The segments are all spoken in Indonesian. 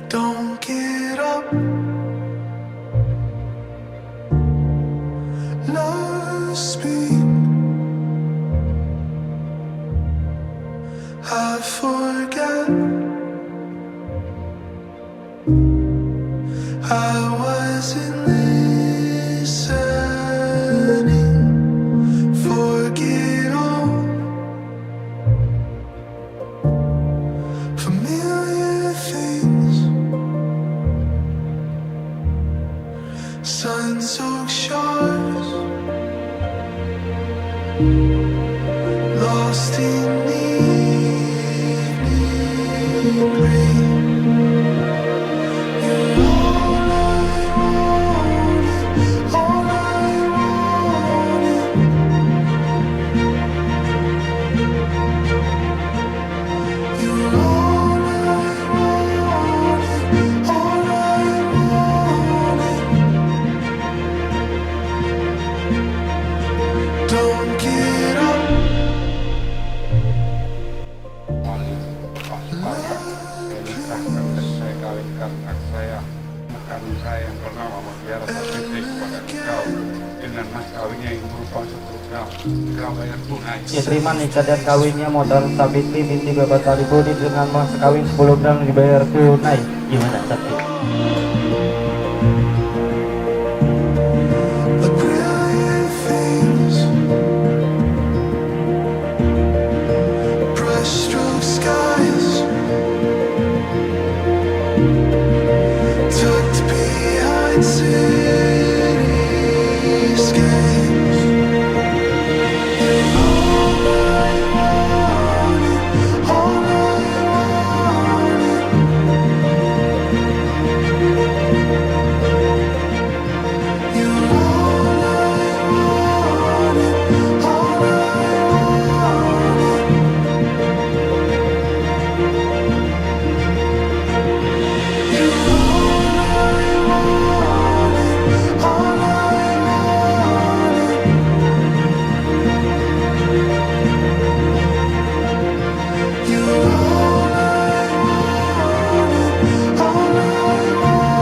Don't get up. Love speak. I forget. I wasn't listening. Forget all familiar things. Sun-soaked shores, lost in evening rain. You're all I wanted, all I wanted. You're all I wanted, all I wanted. Don't get up. Saya kawinkan anak saya, bukan saya yang bernama Mutiara Taufik kepada engkau dengan mas kawinnya yang berupa 10 gram. Engkau bayar tunai. Ya, terima nikah dan kawinnya Modar Sabiti binti Bapak Talibudi dengan mas kawin 10 gram dibayar tunai. Gimana tapi? The brilliant things, brushstroke skies, tucked behind cityscapes. All I wanted, all I wanted. You're all I wanted, all I wanted. You're all I wanted, all I wanted. You're all I wanted, all I wanted.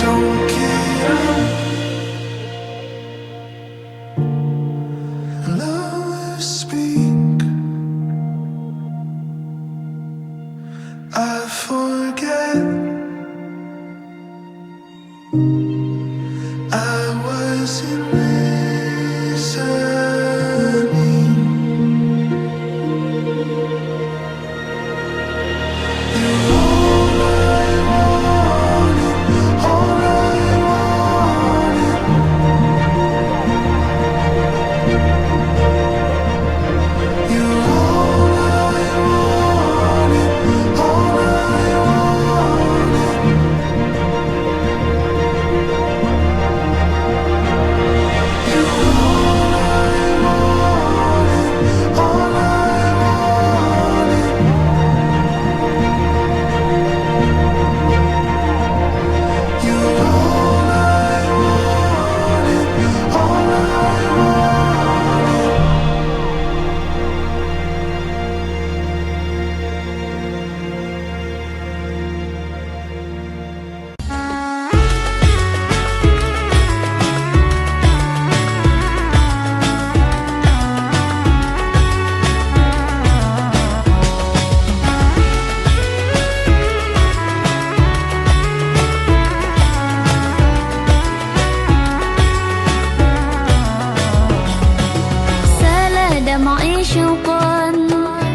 Don't get up. Love speak. I forget. I wasn't listening. You're all I wanted, all I wanted. You're all I wanted, all I wanted. You're all I wanted, all I wanted. You're all I wanted, all I wanted. سال دمعي شوقا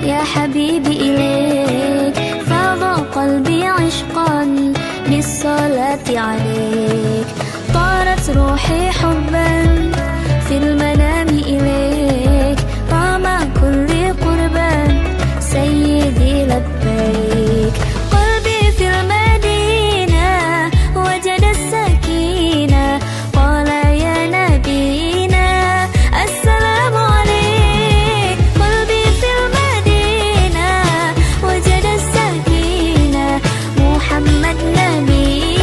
يا حبيبي إليك، فاض قلبي عشقا بالصلاة عليك، طارت روحي حبا في المنام إليك، طعم كل قربا سيدي لبيك، قلبي في المدينة وجد السكينة، قال يا نبينا السلام عليك، قلبي في المدينة وجد السكينة، محمد نبينا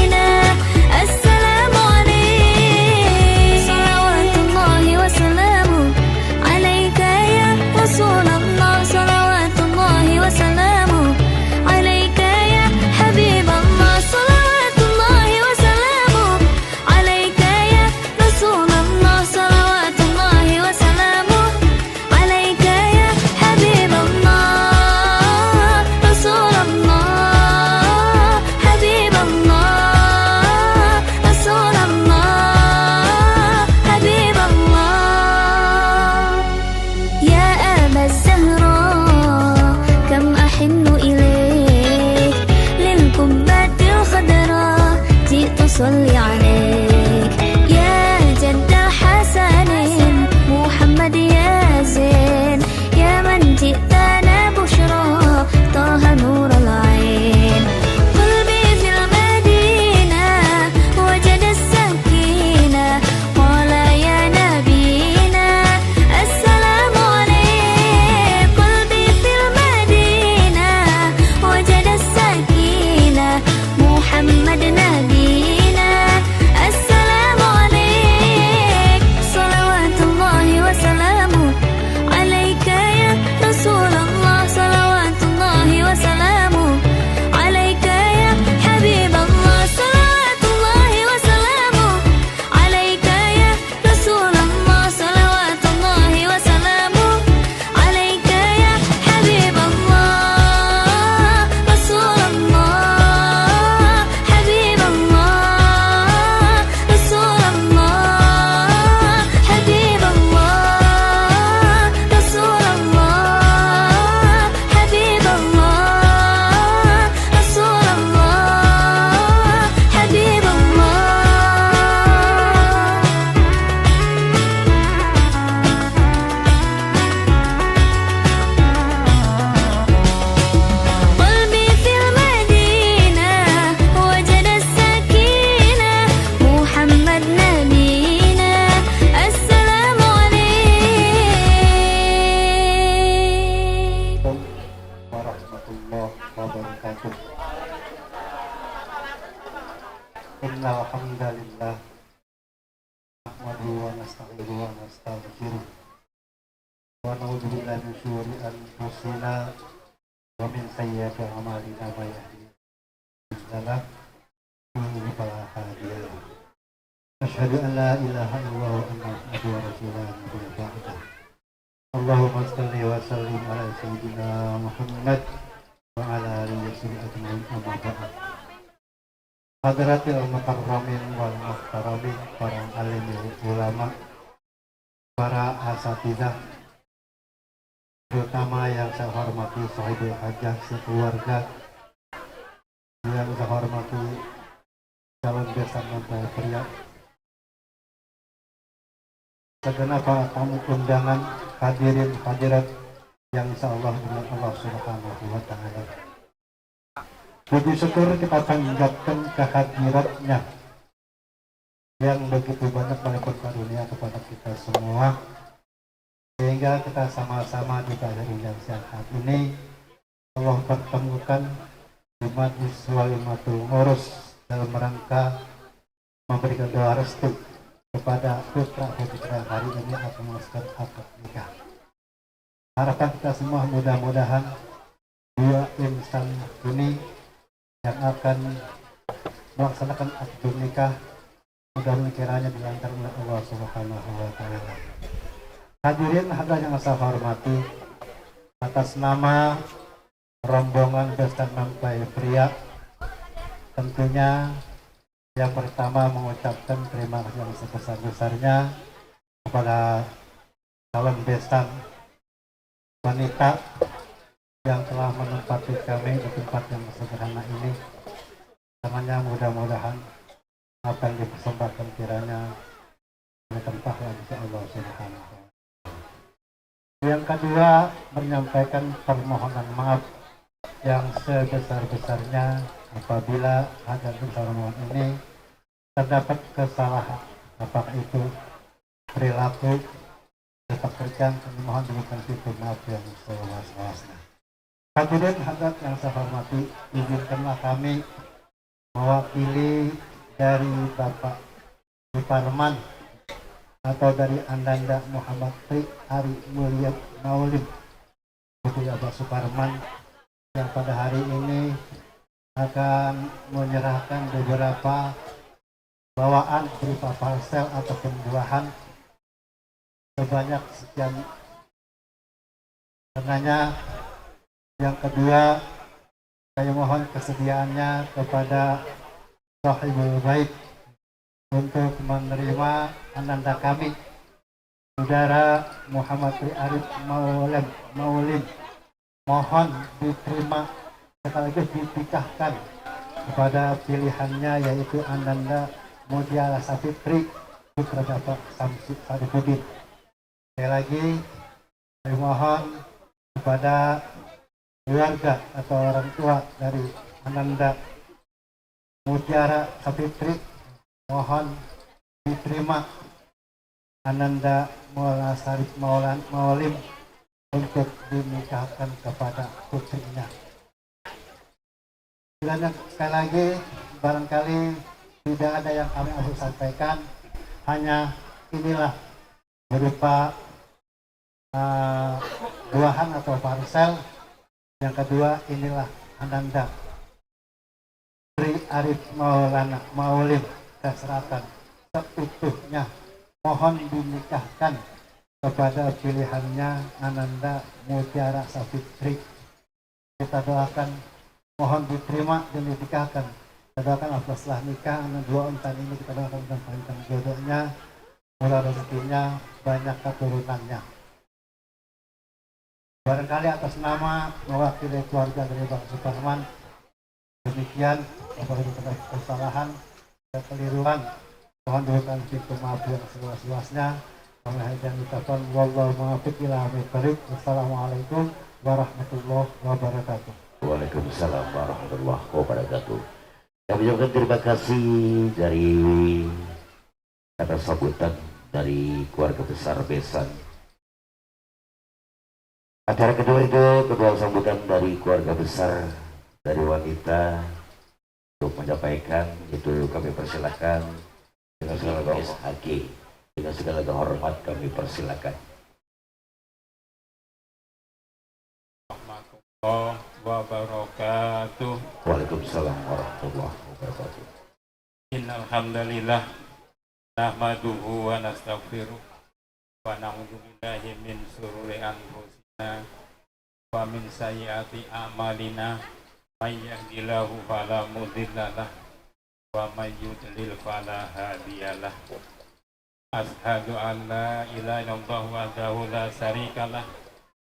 wabarakatuh. Innal hamdalillah nahmaduhu wa nasta'inuhu wa nastaghfiruh wa na'udzu billahi min syururi anfusina wa min sayyiati a'malina may yahdihillahu fala hadiya lahu. Asyhadu an la ilaha illallah wa anna muhammadar rasulullah. Allahumma shalli wa sallim ala sayyidina Muhammad wa ala alihi wa sahbihi ajma'in amma ba'd. Hadratil mukarramin wal muhtaramin, para alim ulama, para asatidzah, terutama yang saya hormati sahibul hajah sekeluarga, yang saya hormati calon besan mempelai pria, segenap para tamu undangan, hadirin hadirat yang insyaallah dengan Allah Subhanahu wa taala. Puji syukur kita panjatkan kehadiratnya yang begitu banyak melimpah karunia kepada kita semua, sehingga kita sama-sama di hari yang sehat ini Allah pertemukan di Majlis Walimatul Urus dalam rangka memberikan doa restu kepada putra-putri hari ini atau melaksanakan akad nikah. Harapan kita semua mudah-mudahan dua insan ini yang akan melaksanakan akad nikah mudah-mudahan kiranya dilancarkan oleh Allah Subhanahu wa taala. Hadirin hadirat yang saya hormati, atas nama rombongan besan mempelai pria, tentunya yang pertama mengucapkan terima kasih yang sebesar-besarnya kepada calon besan wanita yang telah menempati kami di tempat yang sederhana ini. Namanya mudah-mudahan apa yang dipersembahkan kiranya bertempah insya Allah Subhanahu wa taala. Yang kedua, menyampaikan permohonan maaf yang sebesar-besarnya apabila ada permohonan ini terdapat kesalahan, apakah itu perilaku, pekerjaan, kami mohon diberikan pintu maaf yang seluas-luasnya. Hadirin hadirat yang saya hormati, izinkanlah kami mewakili dari Bapak Suparman atau dari Ananda Muhammad Tri Ari Mulia Maulid, Putri Bapak Suparman, yang pada hari ini akan menyerahkan beberapa bawaan berupa parsel ataupun buahan sebanyak sekian. Karenanya yang kedua, saya mohon kesediaannya kepada sahibul bait untuk menerima ananda kami, saudara Muhammad Tri Arif Maulid. Mohon diterima sekaligus dinikahkan kepada pilihannya, yaitu Ananda Mulia Safitri putra Bapak Samsud Sarifudin. Sekali lagi saya mohon kepada keluarga atau orang tua dari Ananda Mutiara Safitri, mohon diterima Ananda Maula Sarif Maulim untuk dinikahkan kepada putrinya. Dan sekali lagi, barangkali tidak ada yang kami harus sampaikan, hanya inilah berupa buahan atau parsel. Yang kedua, inilah Ananda Tri Arif Maulana Maulim keseratan seutuhnya, mohon dinikahkan kepada pilihannya Ananda Mutiara Safitri. Kita doakan mohon diterima dan dinikahkan. Kita doakan setelah nikah dua insan ini, kita doakan dan panjang jodohnya, murah rezekinya, banyak keturunannya. Barangkali atas nama mewakili keluarga dari Bapak Suparman, demikian apabila ada kesalahan dan keliruan, mohon diberikan pintu maaf yang seluas-luasnya. Kami hanya ucapkan wallahu muwaffiq ila aqwamit thoriq. Wassalamualaikum warahmatullahi wabarakatuh. Waalaikumsalam warahmatullahi wabarakatuh. Kami ucapkan terima kasih dari atas sambutan dari keluarga besar besan. Acara kedua itu kedua sambutan dari keluarga besar dari wanita untuk menyampaikan, itu kami persilakan dengan segala SHG, dengan segala hormat kami persilakan. Warahmatullahi wabarakatuh. Waalaikumsalam warahmatullahi wabarakatuh. Innal hamdalillah nahmaduhu wa nastaghfiruh wa na'udzu billahi min shururi anfusina wa min sayyiati a'malina may yahdihillahu fala mudhillalah wa may yudlil fala hadiyalah. Asyhadu an la ilaha illallah wahdahu la syarikalah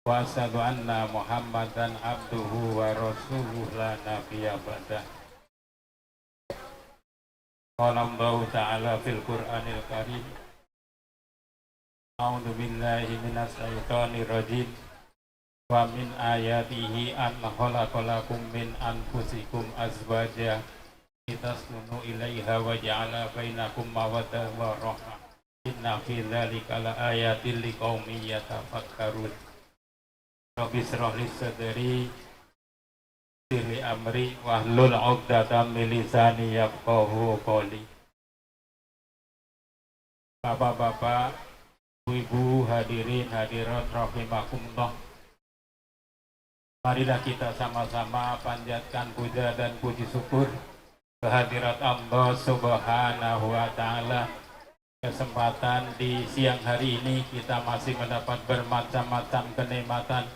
wa asyhadu anna Muhammadan abduhu wa rasuluhu la nabiyya ba'dah. Qala Allah ta'ala fil Qur'anil Karim. A'udzu billahi minas syaitonir rajim. Wa min ayatihi an khalaqalakum min anfusikum azwaja litaskunu ilaiha wa ja'ala bainakum mawaddah wa rahmah. Inna fi dzalika laayatil liqaumin yatafakkarun. Rabbi shrah li sadri sirri amri wahlul 'uqdatam min lisani yafqahu qawli. Bapak-bapak, ibu hadirin hadirat rahimakumullah. Marilah kita sama-sama panjatkan puja dan puji syukur kehadirat Allah Subhanahu wa taala. Kesempatan di siang hari ini kita masih mendapat bermacam-macam kenikmatan,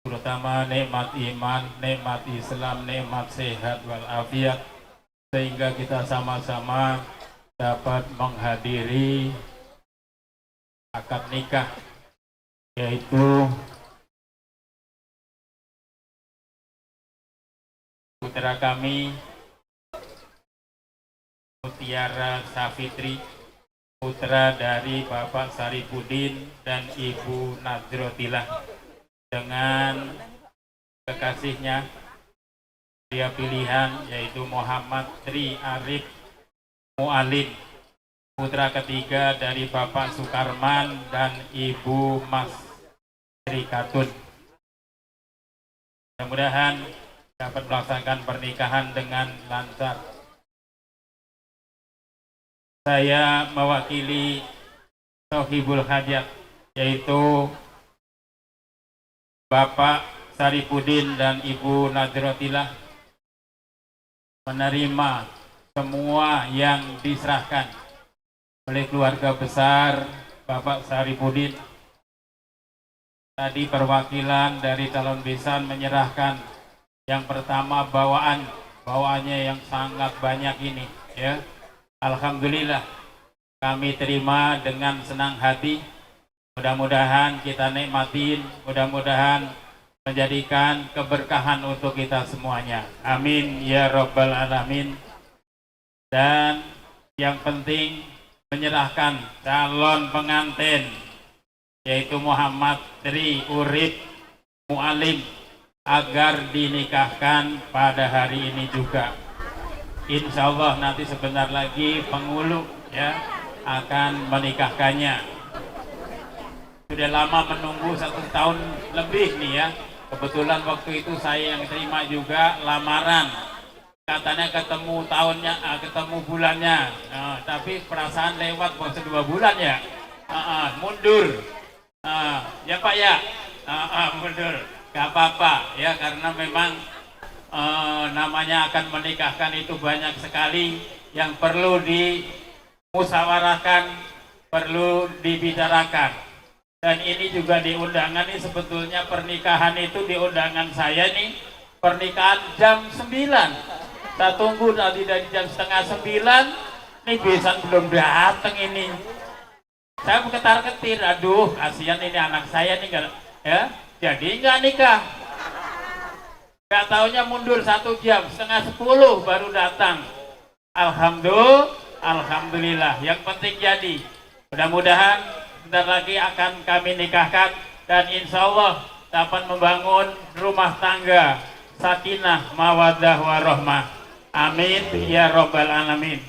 terutama nikmat iman, nikmat Islam, nikmat sehat walafiat, sehingga kita sama-sama dapat menghadiri akad nikah, yaitu putra kami Mutiara Safitri, putra dari Bapak Saripudin dan Ibu Nadrotilah, dengan kekasihnya dia pilihan, yaitu Muhammad Tri Arif Mu'alim, putra ketiga dari Bapak Sukarman dan Ibu Mas Tri Katun. Mudah-mudahan dapat melaksanakan pernikahan dengan lancar. Saya mewakili Sohibul Hajat, yaitu Bapak Saripudin dan Ibu Nadrotilah, menerima semua yang diserahkan oleh keluarga besar Bapak Saripudin. Tadi perwakilan dari calon besan menyerahkan yang pertama bawaannya yang sangat banyak ini, ya. Alhamdulillah kami terima dengan senang hati. Mudah-mudahan kita nikmatin, mudah-mudahan menjadikan keberkahan untuk kita semuanya. Amin ya rabbal alamin. Dan yang penting menyerahkan calon pengantin, yaitu Muhammad Tri Urip Mu'alim, agar dinikahkan pada hari ini juga. Insya Allah nanti sebentar lagi penghulu, ya, akan menikahkannya. Sudah lama menunggu 1 tahun lebih nih, ya. Kebetulan waktu itu saya yang terima juga lamaran. Katanya ketemu tahunnya, ketemu bulannya, tapi perasaan lewat waktu 2 bulan, ya. Mundur, ya Pak, ya. Mundur, gak apa-apa, ya, karena memang namanya akan menikahkan itu banyak sekali yang perlu dimusyawarahkan, perlu dibicarakan. Dan ini juga di undangan ini, sebetulnya pernikahan itu di undangan saya nih, pernikahan jam 9. Saya tunggu tadi dari jam setengah 9, nih besan belum datang ini. Saya ketar-ketir, aduh kasihan ini anak saya nih, ya, jadi nggak nikah. Gak taunya mundur 1 jam, setengah 10 baru datang. Alhamdulillah, yang penting jadi. Mudah-mudahan sebentar lagi akan kami nikahkan, dan insya Allah dapat membangun rumah tangga sakinah, mawaddah, warahmah. Amin ya rabbal alamin.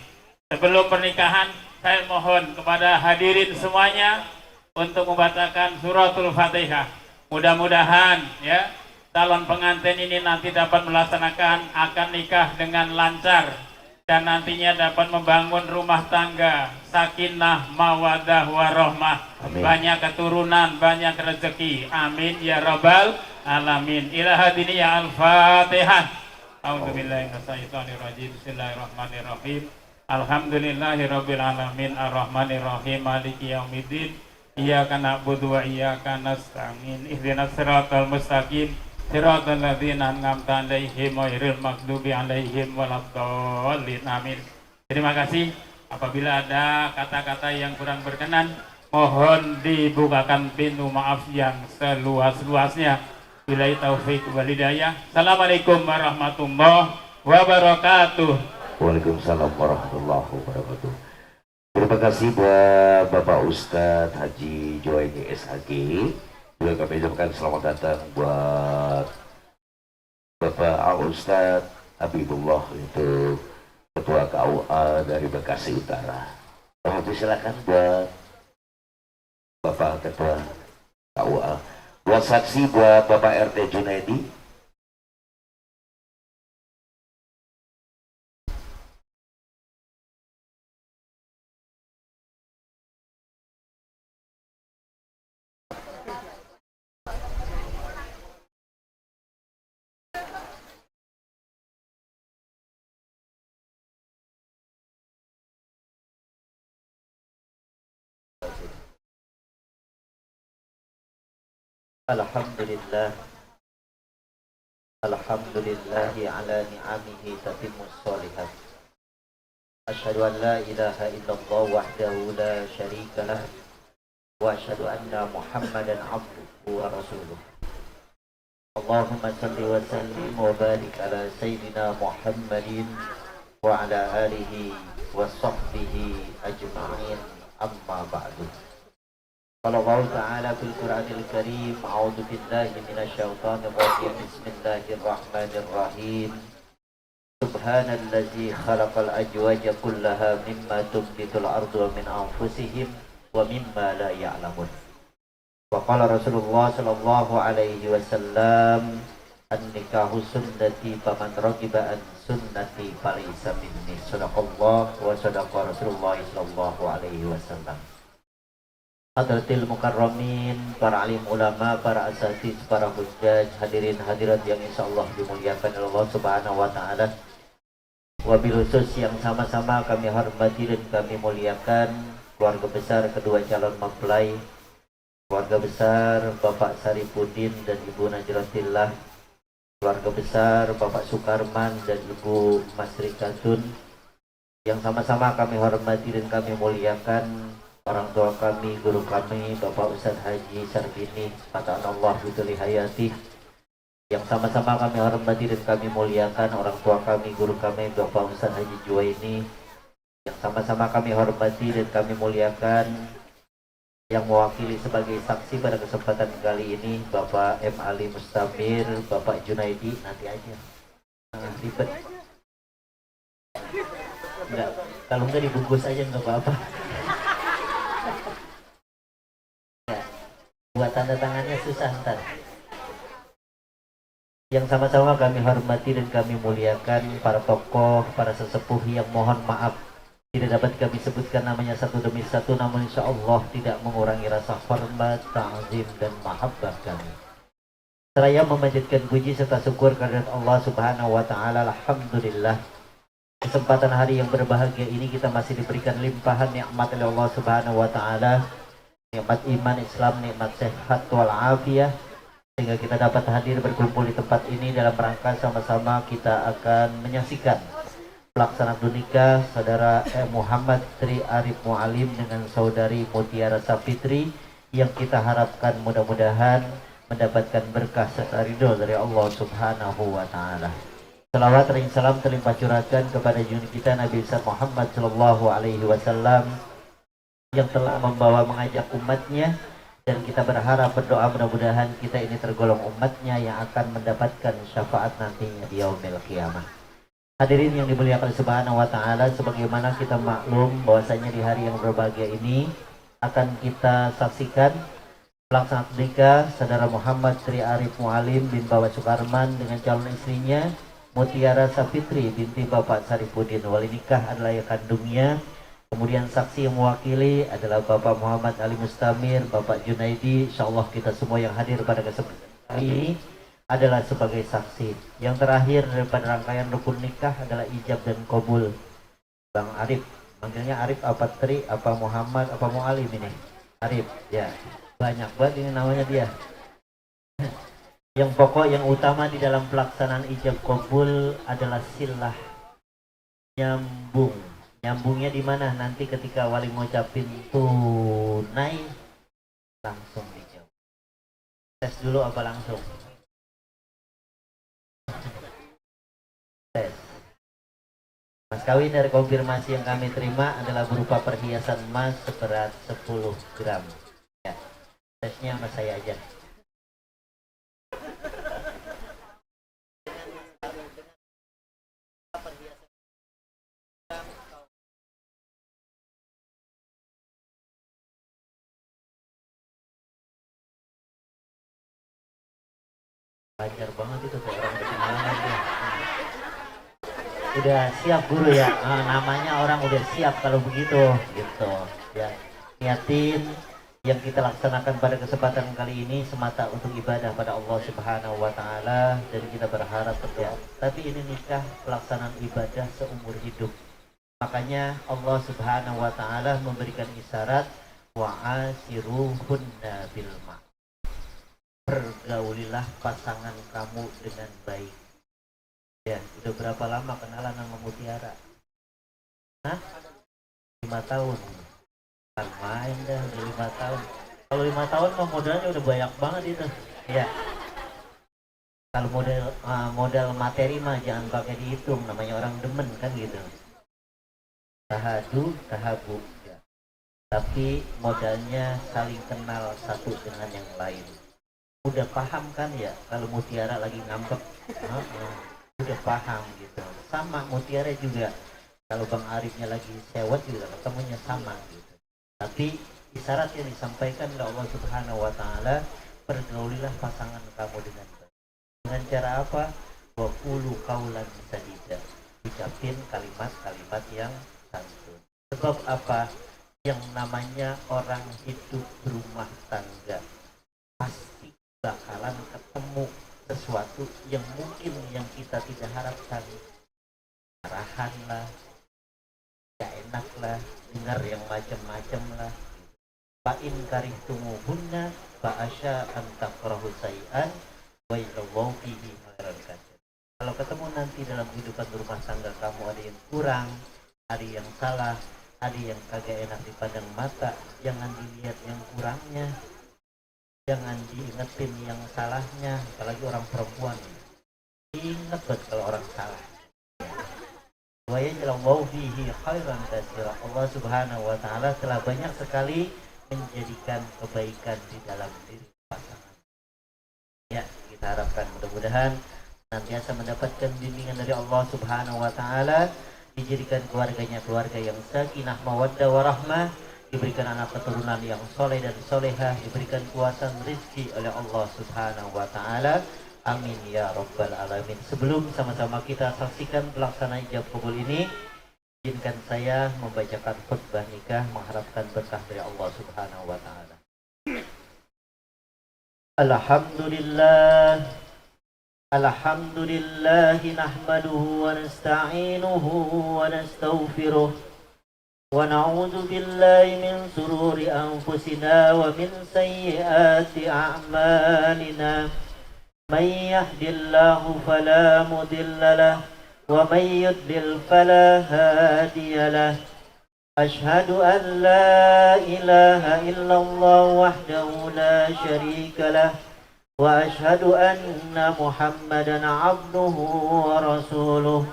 Sebelum pernikahan, saya mohon kepada hadirin semuanya untuk membacakan suratul Fatihah. Mudah-mudahan, ya, calon pengantin ini nanti dapat melaksanakan akad nikah dengan lancar dan nantinya dapat membangun rumah tangga sakinah mawadah warohmah, Amin. banyak keturunan, banyak rezeki, amin ya rabbal alamin. Ila hadini ya al-fatihah. A'udzubillahi minasyaitonirrajim. Bismillahirrahmanirrahim. Alhamdulillahirabbil alamin arrahmanirrahim maliki yaumiddin. Iyyaka na'budu wa iyyaka nasta'in. Ihdinas siratal mustaqim. Siratal ladzina an'amta 'alaihim ghairil maghdubi 'alaihim waladdallin. Amin. Terima kasih. Apabila ada kata-kata yang kurang berkenan, mohon dibukakan pintu maaf yang seluas-luasnya. Billahi taufik wal hidayah. Assalamualaikum warahmatullahi wabarakatuh. Waalaikumsalam warahmatullahi wabarakatuh. Terima kasih buat Bapak Ustadz Haji Juwaini SHG. Juga kami ucapkan selamat datang buat Bapak Al Ustadz Habibullah itu Ketua KUA dari Bekasi Utara. Silakan buat Bapak Ketua KUA. Buat saksi buat Bapak RT Junaidi. Alhamdulillah Alhamdulillahi ala ni'amihi tatimmus sholihat. Asyhadu an la ilaha illallah wahdahu la syarika lah wa asyhadu anna Muhammadan abduhu wa rasuluh. Allahumma salli wa sallim wa barik ala sayyidina Muhammadin wa ala alihi wa sahbihi ajma'in, amma ba'du. Qala Allah Ta'ala fil Qur'anil Karim, a'udzu billahi minasyaitonir rajim. Bismillahirrahmanirrahim. Subhanallazi khalaqal azwaja kullaha mimma tunbitul ardu wa min anfusihim wa mimma la ya'lamun. Wa qala Rasulullah sallallahu alaihi wasallam, an-nikahu sunnati faman ragiba an sunnati falaysa minni. Sadaqallah wa sadaqa Rasulullah sallallahu alaihi wasallam. Hadratil mukarramin, para alim ulama, para asatidz, para hujjaj, hadirin hadirat yang insyaallah dimuliakan oleh Allah Subhanahu wa taala. Wabil khusus yang sama-sama kami hormati dan kami muliakan keluarga besar kedua calon mempelai, keluarga besar Bapak Sarifuddin dan Ibu Najratillah, keluarga besar Bapak Sukarman dan Ibu Masrikatun, yang sama-sama kami hormati dan kami muliakan orang tua kami, guru kami, Bapak Ustadz Haji Sarbini, Fata'anallah Biduli Hayati, yang sama-sama kami hormati dan kami muliakan orang tua kami, guru kami, Bapak Ustadz Haji Juwaini, yang sama-sama kami hormati dan kami muliakan yang mewakili sebagai saksi pada kesempatan kali ini, Bapak M. Ali Mustamir, Bapak Junaidi, nanti aja, ribet. Enggak, kalau enggak dibungkus aja enggak apa-apa. Buat tanda tangannya susah ntar. Yang sama-sama kami hormati dan kami muliakan para tokoh, para sesepuh yang mohon maaf tidak dapat kami sebutkan namanya satu demi satu, namun insya Allah tidak mengurangi rasa hormat, ta'zim dan mahabbah kami. Seraya memanjatkan puji serta syukur kehadirat Allah Subhanahu wa taala. Alhamdulillah, kesempatan hari yang berbahagia ini kita masih diberikan limpahan nikmat oleh Allah Subhanahu wa taala. Nikmat iman Islam, nikmat sehat wal afiyah, sehingga kita dapat hadir berkumpul di tempat ini dalam rangka sama-sama kita akan menyaksikan pelaksanaan nikah saudara Muhammad Tri Arif Mualim dengan saudari Mutiara Sapitri, yang kita harapkan mudah-mudahan mendapatkan berkah serta ridho dari Allah Subhanahu wa taala. Salawat dan salam terlimpah curahkan kepada junjungan kita Nabi Muhammad sallallahu alaihi wasallam yang telah membawa mengajak umatnya, dan kita berharap berdoa mudah-mudahan kita ini tergolong umatnya yang akan mendapatkan syafaat nantinya di yaumil qiyamah. Hadirin yang dimuliakan Subhanahu wa taala, sebagaimana kita maklum bahwasanya di hari yang berbahagia ini akan kita saksikan Pelaksana nikah Saudara Muhammad Tri Arif Mualim bin Bapak Sukarman dengan calon istrinya Mutiara Safitri binti Bapak Saripudin. Wali nikah adalah ayah kandungnya. Kemudian saksi yang mewakili adalah Bapak Muhammad Ali Mustamir, Bapak Junaidi. Insyaallah kita semua yang hadir pada kesempatan kali ini adalah sebagai saksi. Yang terakhir daripada rangkaian rukun nikah adalah ijab dan qabul. Bang Arif, manggilnya Arif apa Tri, apa Muhammad, apa Mualim ini? Arif, ya. Banyak banget ini namanya dia. Yang pokok yang utama di dalam pelaksanaan ijab qabul adalah silah nyambung. Nyambungnya di mana? Nanti ketika wali ngucapin tunai langsung dijawab. Tes dulu apa langsung? Tes. Mas kawin dari konfirmasi yang kami terima adalah berupa perhiasan emas seberat 10 gram. Ya. Tesnya sama saya aja. Lancar banget itu kayak orang ketinggalan tuh. Udah siap guru ya, namanya orang udah siap kalau begitu gitu ya. Niatin yang kita laksanakan pada kesempatan kali ini semata untuk ibadah pada Allah Subhanahu wa taala dan kita berharap terjadi. Tapi ini nikah pelaksanaan ibadah seumur hidup. Makanya Allah Subhanahu wa taala memberikan isyarat wa'asiruhunna bil ma'ruf. Pergaulilah pasangan kamu dengan baik. Ya, udah berapa lama kenalan sama Mutiara? Hah? 5 tahun. Kan main dah, udah 5 tahun. Kalau 5 tahun mah modalnya udah banyak banget itu. Ya. Kalau modal materi mah jangan pakai dihitung, namanya orang demen kan gitu. Tahadu, tahabu. Ya. Tapi modalnya saling kenal satu dengan yang lain. Udah paham kan ya kalau Mutiara lagi ngambek, udah paham gitu. Sama Mutiara juga kalau Bang Arifnya lagi sewot juga ketemunya sama gitu. Tapi isyarat yang disampaikan oleh Allah Subhanahu wa taala, pergaulilah pasangan kamu dengan baik. Dengan cara apa? Wa qulu qaulan sadida. Ucapin kalimat-kalimat yang santun. Sebab apa? Yang namanya orang hidup berumah tangga pasti bakalan ketemu sesuatu yang mungkin yang kita tidak harapkan. Marahan lah, gak enak lah, dengar yang macam-macam lah. Fa'in karihtumuhunna fa'asya an takrahu say'an wa yallahu fihi khairan katsir. Kalau ketemu nanti dalam kehidupan rumah tangga kamu ada yang kurang, ada yang salah, ada yang kagak enak dipandang mata, jangan dilihat yang kurangnya. Jangan diingetin yang salahnya, apalagi orang perempuan. Ingat bet kalau orang salah. Wa yaj'alallahu fihi khairan katsira. Allah Subhanahu wa taala telah banyak sekali menjadikan kebaikan di dalam diri pasangan. Ya, kita harapkan mudah-mudahan senantiasa mendapatkan bimbingan dari Allah Subhanahu wa taala, dijadikan keluarganya keluarga yang sakinah mawaddah warahmah, diberikan anak keturunan yang soleh dan solehah, diberikan kuasa rezeki oleh Allah Subhanahu wa taala. Amin ya rabbal alamin. Sebelum sama-sama kita saksikan pelaksanaan ijab qabul ini, izinkan saya membacakan khutbah nikah mengharapkan berkah dari Allah Subhanahu wa taala. Alhamdulillah. Alhamdulillah nahmaduhu wa nasta'inuhu wa nastaghfiruh. ونعوذ بالله من شرور أنفسنا ومن سيئات أعمالنا من يهد الله فلا مضل له ومن يضلل فلا هادي له أشهد أن لا إله إلا الله وحده لا شريك له وأشهد أن محمدا عبده ورسوله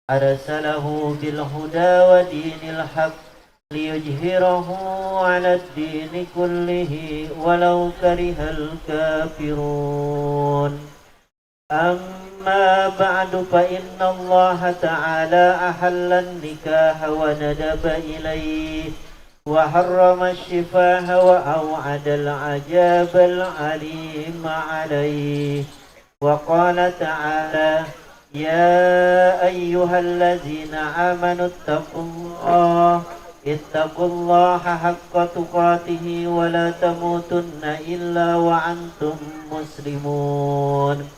أرسله بالهدى ودين الحق ليظهره على الدين كله ولو كره الكافرون أما بعد فإن الله تعالى أحل النكاح وندب إليه وحرم الشفاه وأوعد العذاب العليم عليه. وقال تعالى: يا أيها الذين آمنوا اتقوا الله حق تقاته ولا تموتن إلا وأنتم مسلمون.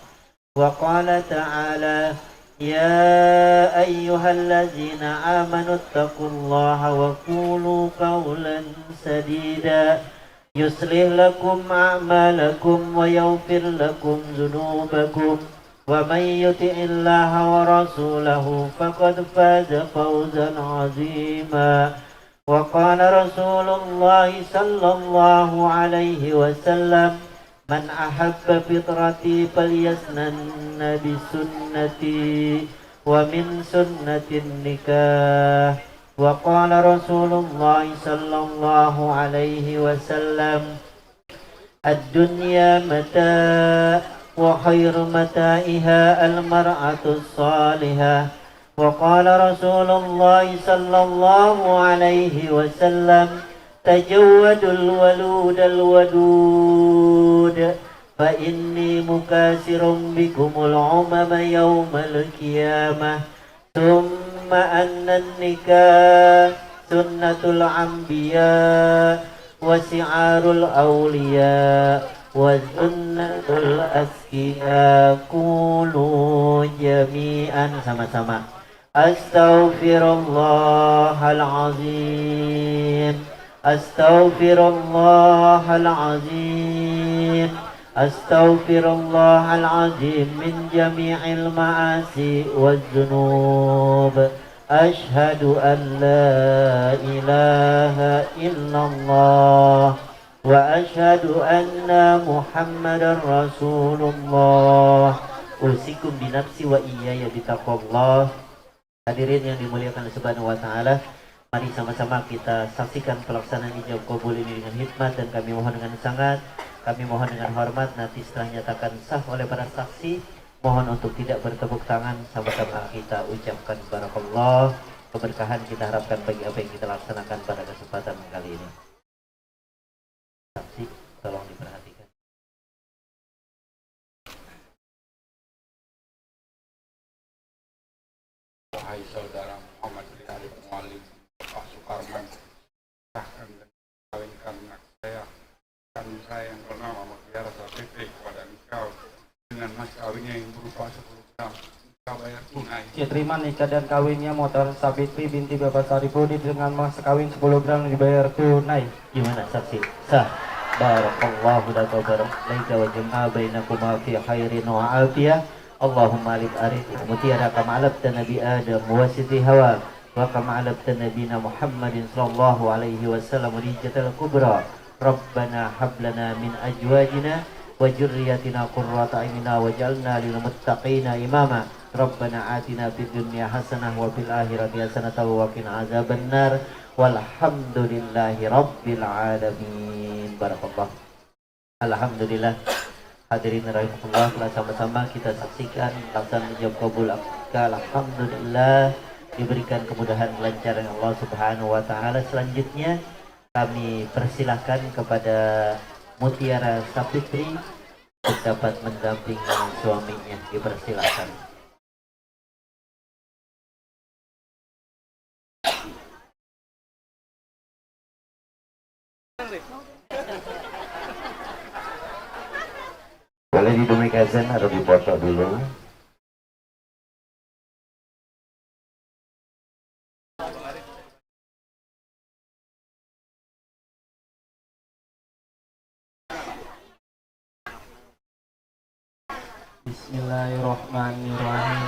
وقال تعالى: يا أيها الذين آمنوا اتقوا الله وقولوا قولا سديدا يصلح لكم أعمالكم ويغفر لكم ذنوبكم ومن يطع الله ورسوله فقد فاز فوزا عظيما. وقال رسول الله صلى الله عليه وسلم: من أحب فطرتي فليسنن بسنتي ومن سنة النكاح. وقال رسول الله صلى الله عليه وسلم: الدنيا متاع وخير متاعها المرأة الصالحة. وقال رسول الله صلى الله عليه وسلم: تجودوا الولود الودود فإني مكاسر بكم العمم يوم القيامة. ثم أن النكاح سنة الأنبياء وشعار الأولياء وسنة الأذكياء. قولوا جميعا sama-sama: Astaghfirullahalazim, Astaghfirullahalazim, Astaghfirullahalazim min jami'il ma'asi waz-zunub. Ashhadu an la ilaha illallah wa ashhadu anna Muhammadar Rasulullah. Usikum binafsi wa iyaya bitaqwallah. Hadirin yang dimuliakan Subhanahu wa taala, mari sama-sama kita saksikan pelaksanaan ijab kabul ini dengan hikmat, dan kami mohon dengan sangat, kami mohon dengan hormat, nanti setelah nyatakan sah oleh para saksi, mohon untuk tidak bertepuk tangan, sama-sama kita ucapkan barakallah. Keberkahan kita harapkan bagi apa yang kita laksanakan pada kesempatan kali ini. Saksi, tolong diperhatikan. Wahai saudara Muhammad bin Ali Mualim, Pak Sukarman, sahkan dan kawinkan anak saya yang bernama Mutiara Sapitri kepada engkau dengan mas kawinnya yang berupa 10 gram. Engkau bayar tunai. Ya, terima nikah dan kawinnya Motor Sabitri binti Bapak Saripudi dengan mas kawin 10 gram dibayar tunai. Gimana saksi? Sah. Barakallahu laka barakalaika wa jama'a bainakuma fi khairin wa afiyah. Allahumma alif arif mutiara kama alabta Nabi Adam wa siti hawa wa kama alabta Nabina Muhammadin sallallahu alaihi wasallam rijatal kubra. Rabbana hablana min ajwajina wa jurriyatina qurrata a'yunina waj'alna lil muttaqina imama. Rabbana atina fid dunya hasanah wa fil akhirati hasanah wa qina azabannar. Walhamdulillahi rabbil alamin. Barakallah. Alhamdulillah. Hadirin rahimahullah, telah sama-sama kita saksikan pelaksanaan ijab kabul akikah. Alhamdulillah diberikan kemudahan kelancaran Allah Subhanahu wa taala. Selanjutnya kami persilahkan kepada Mutiara Sapitri untuk dapat mendampingi suaminya. Dipersilahkan. Boleh didumikakan atau dipoto dulu. Bismillahirrahmanirrahim.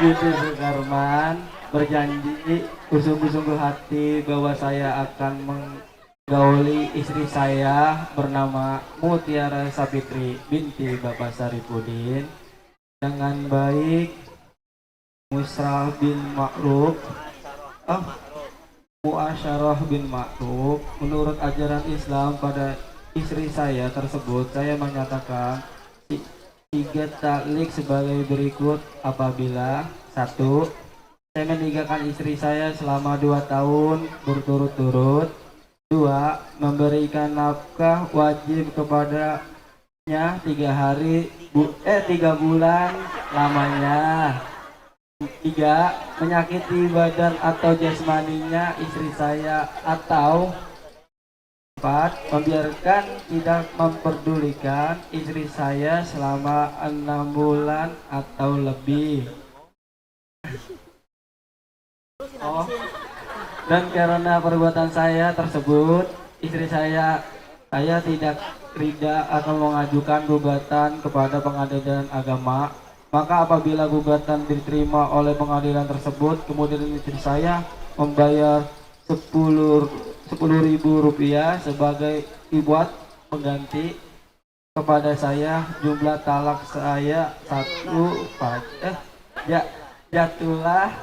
Binti Sukarman berjanji sungguh-sungguh hati bahwa saya akan menggauli istri saya bernama Mutiara Sapitri binti Bapak Saripudin dengan baik, Musrah bin Ma'ruf, Muasyarah bin Ma'ruf. Menurut ajaran Islam pada istri saya tersebut, saya menyatakan 3 taklik sebagai berikut apabila 1. Saya meninggalkan istri saya selama 2 tahun berturut-turut. 2. Memberikan nafkah wajib kepadanya 3 bulan lamanya. 3. Menyakiti badan atau jasmaninya istri saya. Atau 4. Membiarkan tidak memperdulikan istri saya selama 6 bulan atau lebih. Dan karena perbuatan saya tersebut, istri saya tidak akan mengajukan gugatan kepada pengadilan agama. Maka apabila gugatan diterima oleh pengadilan tersebut, kemudian istri saya membayar 10.000 rupiah sebagai ibuat pengganti kepada saya. Jumlah talak saya jatuhlah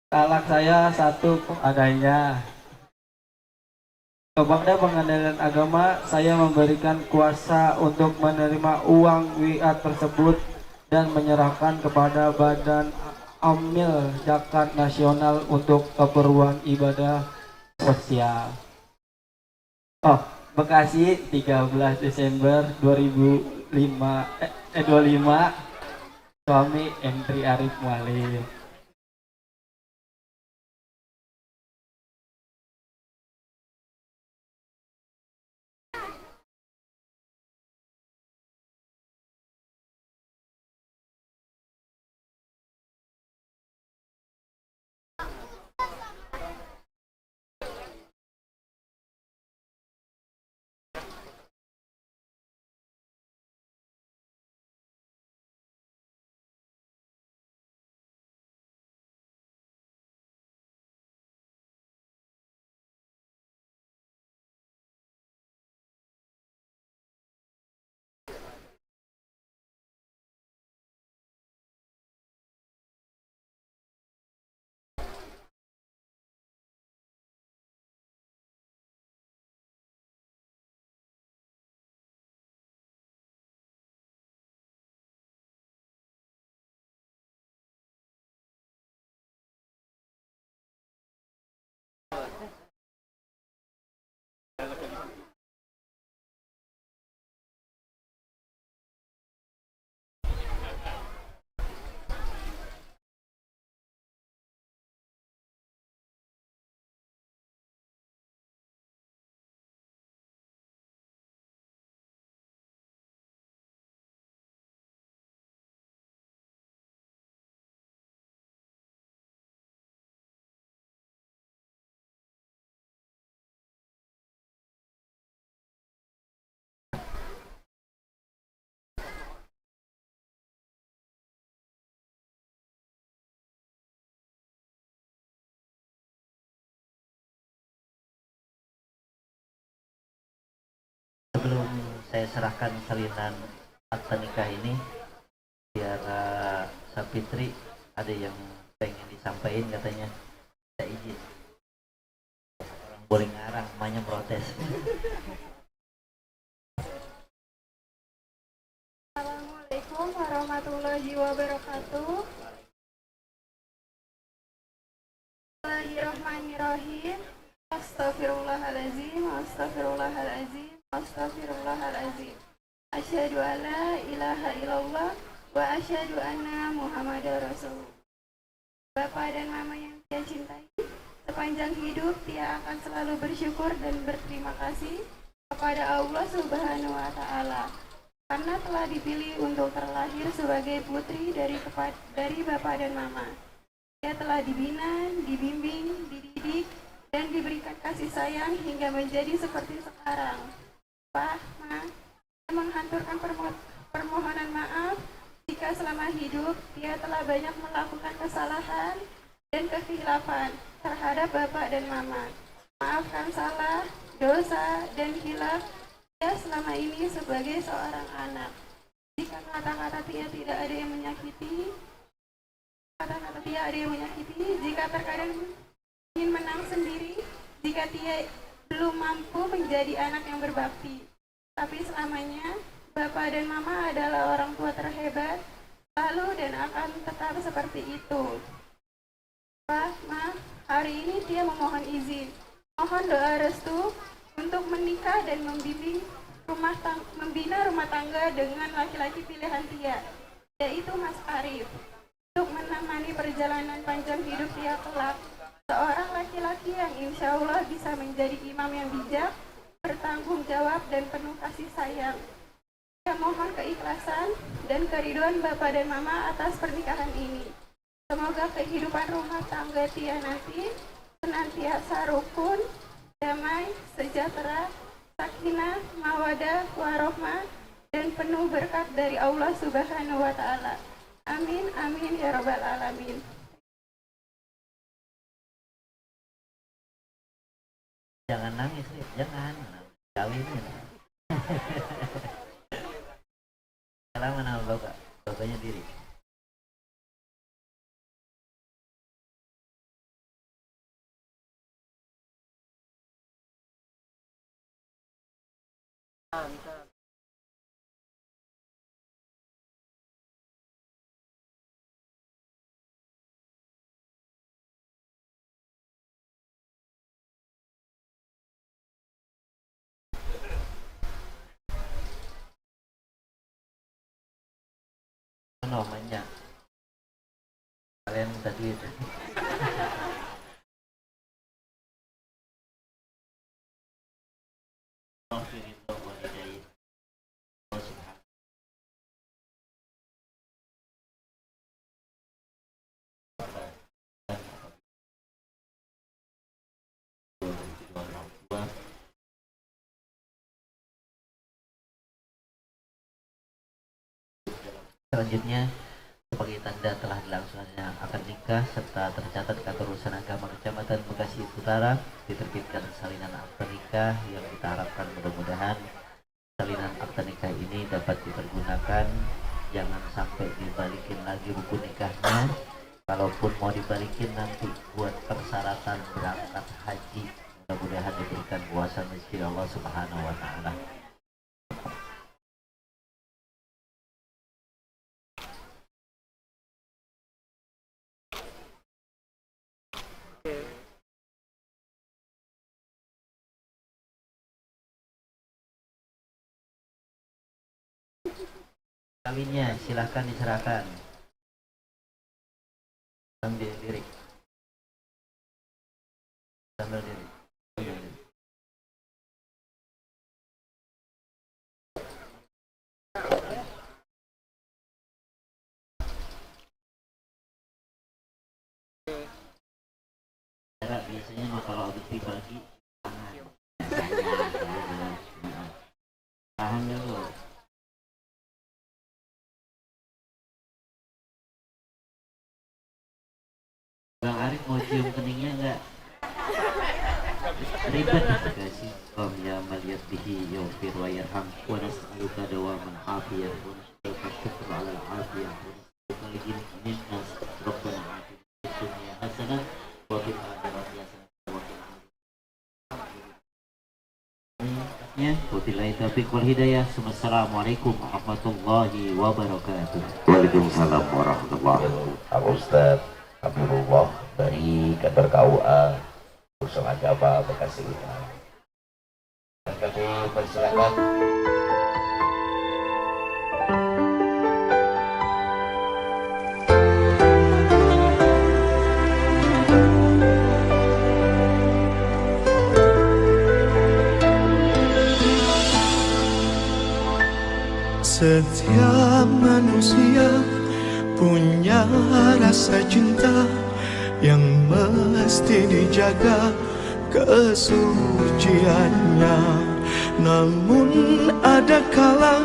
talak saya 1 adanya. Kepada pengadilan agama, saya memberikan kuasa untuk menerima uang wiat tersebut dan menyerahkan kepada Badan Amil Zakat Nasional untuk keperluan ibadah sosial. Bekasi 13 Desember 25, suami Entri Arif Mualim. Sebelum saya serahkan salinan akta nikah ini, biar Sapitri ada yang pengen disampaikan katanya. Saya izin. Orang boleh ngarang, namanya protes. Assalamualaikum warahmatullahi wabarakatuh. Bismillahirrahmanirrahim. Astaghfirullahaladzim, astaghfirullahaladzim, astaghfirullahaladzim. Asyhadu an la ilaha illallah wa asyhadu anna Muhammadar Rasulullah. Bapak dan Mama yang saya cintai, sepanjang hidup Tia akan selalu bersyukur dan berterima kasih kepada Allah Subhanahu wa Ta'ala karena telah dipilih untuk terlahir sebagai putri dari Bapak dan Mama. Dia telah dibina, dibimbing, dididik, dan diberikan kasih sayang hingga menjadi seperti sekarang. Pak, Ma, saya menghanturkan permohonan maaf jika selama hidup dia telah banyak melakukan kesalahan dan kekhilafan terhadap Bapak dan Mama. Maafkan salah, dosa, dan khilaf dia selama ini sebagai seorang anak. Jika kata-kata Tia tidak ada yang menyakiti, jika terkadang ingin menang sendiri, jika Tia belum mampu menjadi anak yang berbakti. Tapi selamanya, Bapak dan Mama adalah orang tua terhebat, lalu dan akan tetap seperti itu. Pak, Ma, hari ini Tia memohon izin. Mohon doa restu untuk menikah dan membina rumah tangga dengan laki-laki pilihan Tia, yaitu Mas Arif, untuk menemani perjalanan panjang hidup Tia kelak. Seorang laki-laki yang insya Allah bisa menjadi imam yang bijak, bertanggung jawab, dan penuh kasih sayang. Saya mohon keikhlasan dan keriduan Bapak dan Mama atas pernikahan ini. Semoga kehidupan rumah tangga Tia nanti senantiasa rukun, damai, sejahtera, sakinah, mawadah, warohmah, dan penuh berkat dari Allah Subhanahu wa Ta'ala. Amin, amin, ya Rabbal 'Alamin. Jangan nangis, jangan. Kawinin. Salam nama bapak, bapaknya diri. Namanya kalian tadi itu selanjutnya, sebagai tanda telah dilangsungkannya akad nikah serta tercatat kantor urusan agama Kecamatan Bekasi Utara, diterbitkan salinan akta nikah yang kita harapkan mudah-mudahan salinan akta nikah ini dapat dipergunakan. Jangan sampai dibalikin lagi buku nikahnya. Kalaupun mau dibalikin nanti buat persyaratan berangkat haji, mudah-mudahan diberikan kuasa rezeki Allah Subhanahu wa Ta'ala. Kawinnya silahkan diserahkan. Sambil diri. Sambil diri. Biasanya kalau habis dibagi tahan dulu. Bang Arif mau cium keningnya enggak? Ribet. Terima kasih. Om ya maliyat bihi yawfir wa yarham wa nas'aluka dawaman afiyah wa nas'aluka syukra ala al-afiyah wa nas'aluka ligin minnas rabbana atina fid dunya hasanah wa fil akhirati hasanah wa qina adzabannar. Wabillahi taufiq wal hidayah. Assalamualaikum warahmatullahi wabarakatuh. Waalaikumsalam warahmatullahi wabarakatuh. Pak Ustaz Abdullah dari kantor KUA Urusan Agama Bekasi Utara. Dan kami persilakan Setiap manusia punya rasa cinta yang mesti dijaga kesuciannya. Namun ada kala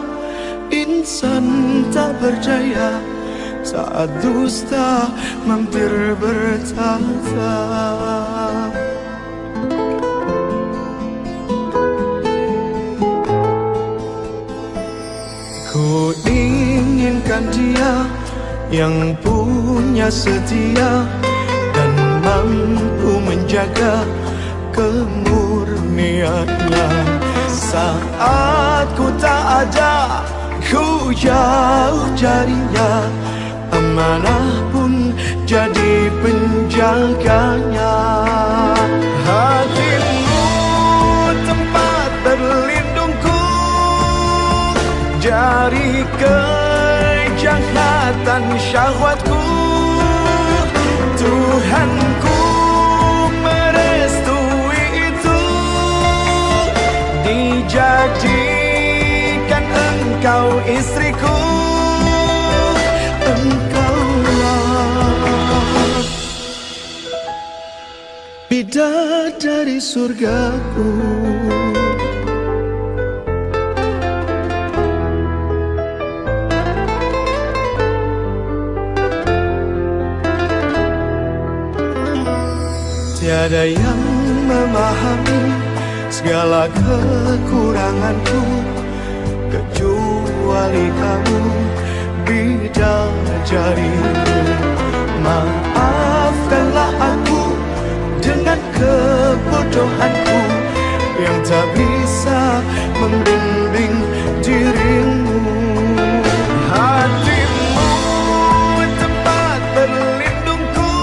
insan tak berdaya saat dusta mampir bertata. Ku inginkan dia yang punya setia dan mampu menjaga kemurniannya. Saat ku tak ada, ku jauh carinya, amanah pun jadi penjaga. jaganya. Hatimu tempat berlindungku dari kejahatan syahwatku. Tuhanku merestui itu, dijadikan engkau istriku. Engkaulah bidadari surgaku. Tiada yang memahami segala kekuranganku kecuali kamu, bidadariku. Maafkanlah aku dengan kebodohanku yang tak bisa membimbing dirimu. Hatimu tempat berlindungku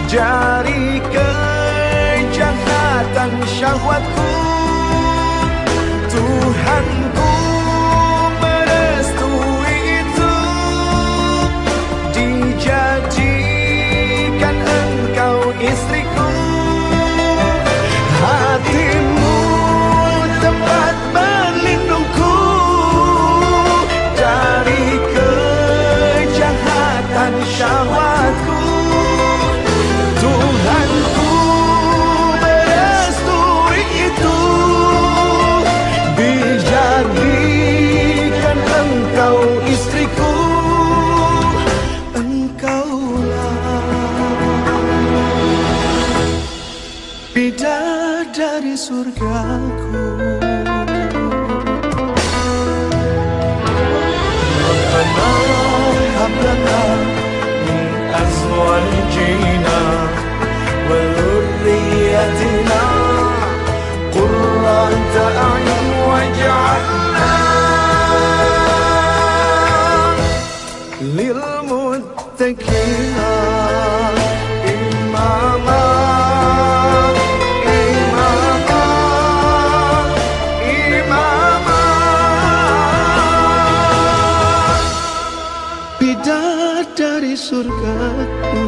dari kejahatan syahwatku. Tuhanku merestui itu, dijadikan engkau istriku. Hatimu tempat berlindungku dari kejahatan syahwatku. Tuhanku merestui itu, dijadikan engkau istriku. Engkaulah bidadari surgaku. Rabbana hab lana min azwajina wa dhurriyyatina qurrata a'yun waj'alna lil muttaqina imama. Bidadari surgaku.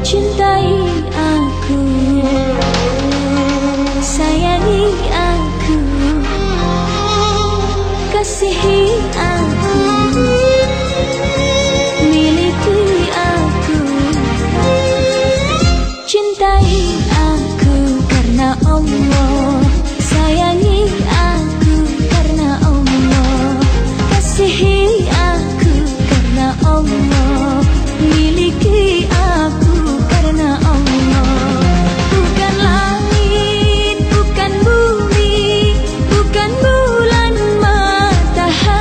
Cintai aku, sayangi aku, kasihi aku, miliki aku. Cintai aku karena Allah, sayangi aku karena Allah, kasihi aku karena Allah, miliki aku karena Allah. Bukan langit, bukan bumi, bukan bulan matahari.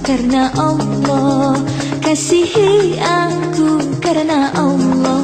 karena Allah, kasihi aku karena Allah.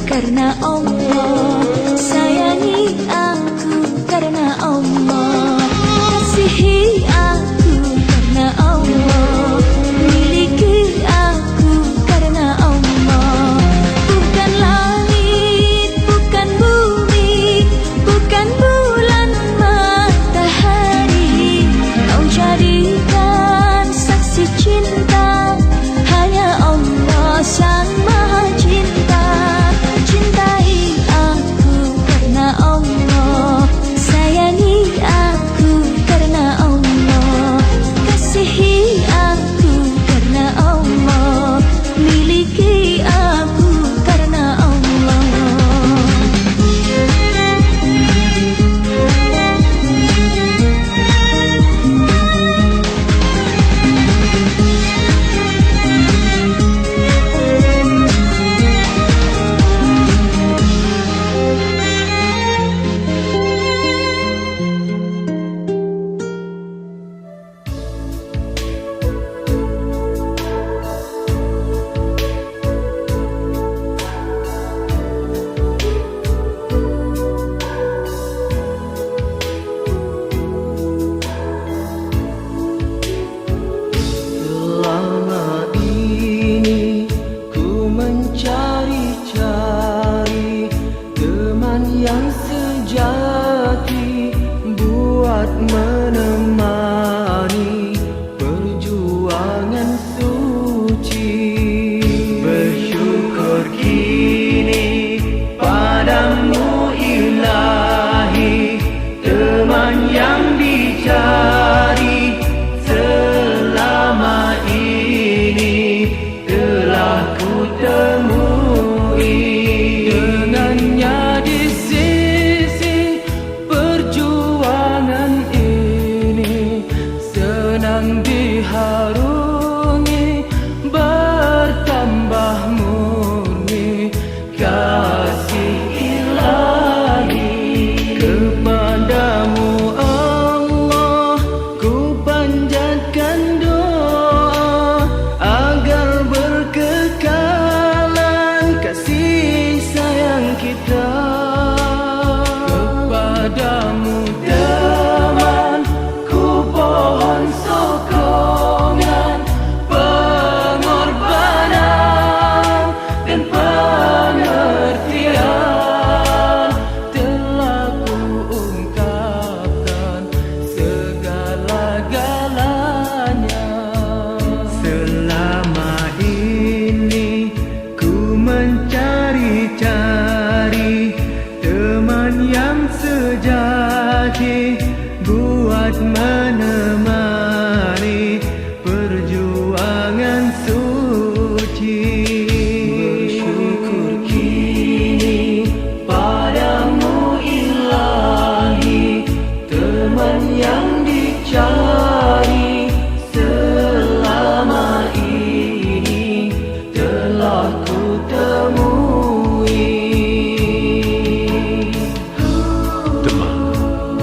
Karena Allah, sayangi aku karena Allah, kasihi aku karena Allah, miliki aku karena Allah. Bukan langit, bukan bumi, bukan bulan matahari, kau jadikan saksi cinta, hanya Allah sang maha cinta. Yang sejati buat menemani perjuangan suci. Bersyukur kini padamu Ilahi, teman yang dicari selama ini telah ku temui. Dengannya di diharungi, bertambah murni kasih Ilahi. Kepadamu Allah ku panjatkan doa agar berkekalan kasih sayang kita. Kepadamu teman ku pohon sokongan, pengorbanan dan pengertian telah ku ungkapkan segala-galanya. Selama ini ku mencari-cari teman yang sejati buat menemani perjuangan suci. Bersyukur kini padamu Ilahi, teman yang dicari selama ini telah ku temui. Teman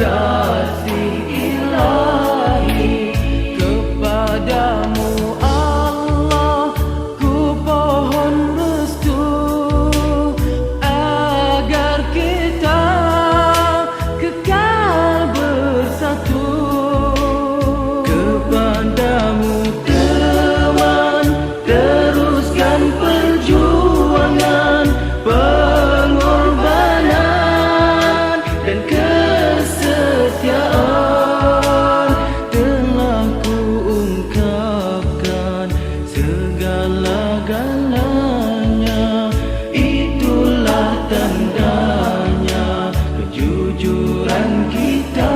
kekasih ilahi, kepadamu Allah ku pohon restu agar kita kekal bersatu. Kepadamu teman, teruskan perjuangan, pengorbanan dan kesetiaan. Telah ku ungkapkan segala-galanya, itulah tandanya kejujuran kita.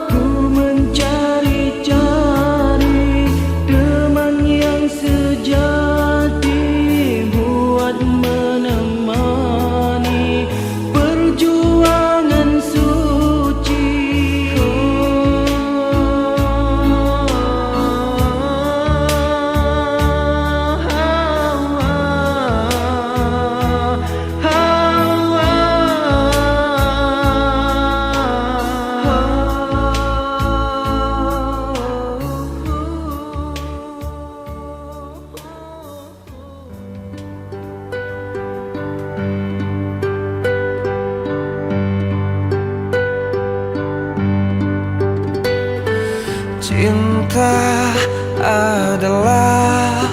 Ku mencari-cari teman yang sejati buat menemani perjuangan suci. Cinta adalah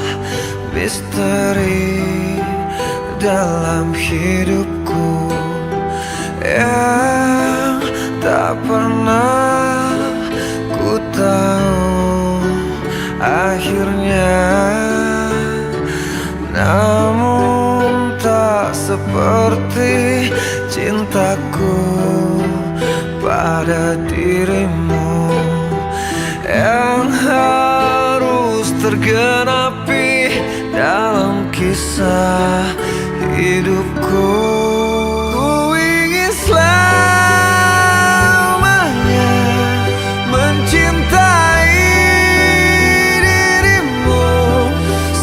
misteri dalam hidupku yang tak pernah ku tahu akhirnya. Namun tak seperti cintaku pada dirimu yang harus tergenapi dalam kisah hidupku. Ku ingin selamanya mencintai dirimu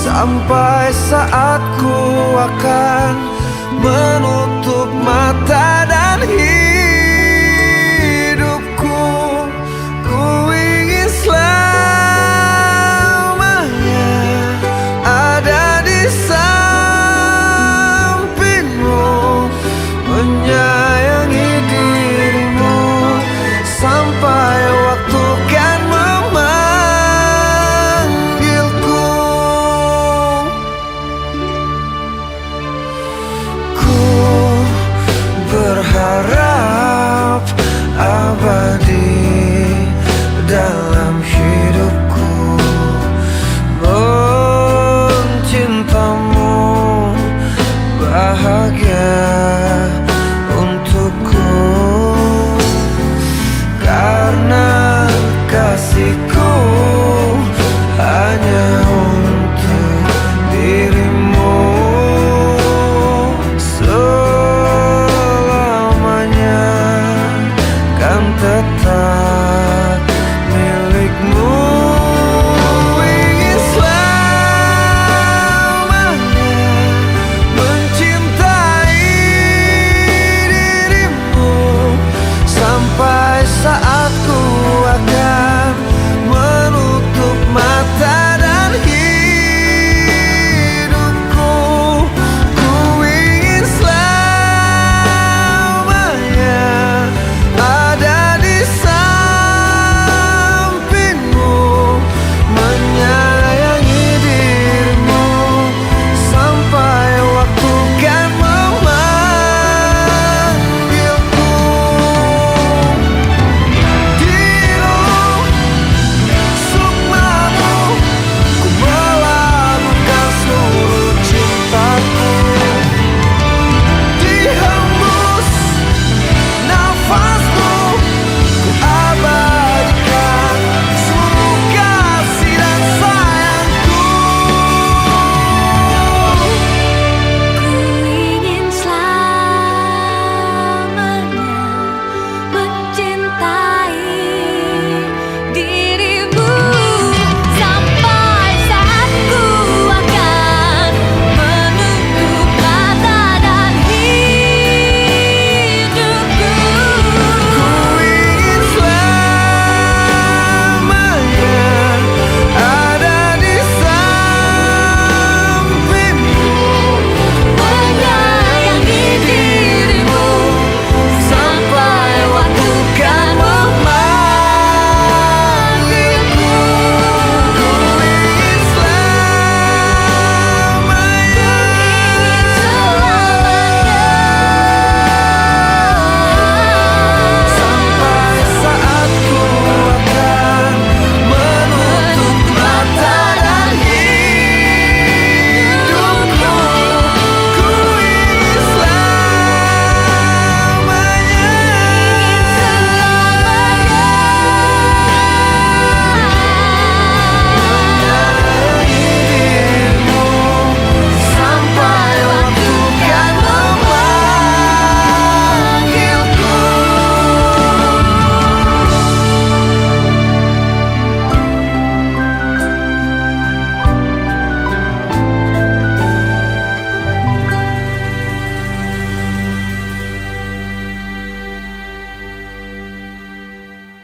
sampai saat ku akan menutup mata dan hidupku. Ku ingin selamanya ada di sampingmu, menyayangi dirimu sampai waktu kan memanggilku. Ku berharap abadi dalam hidupku mencintamu, bahagia untukku karena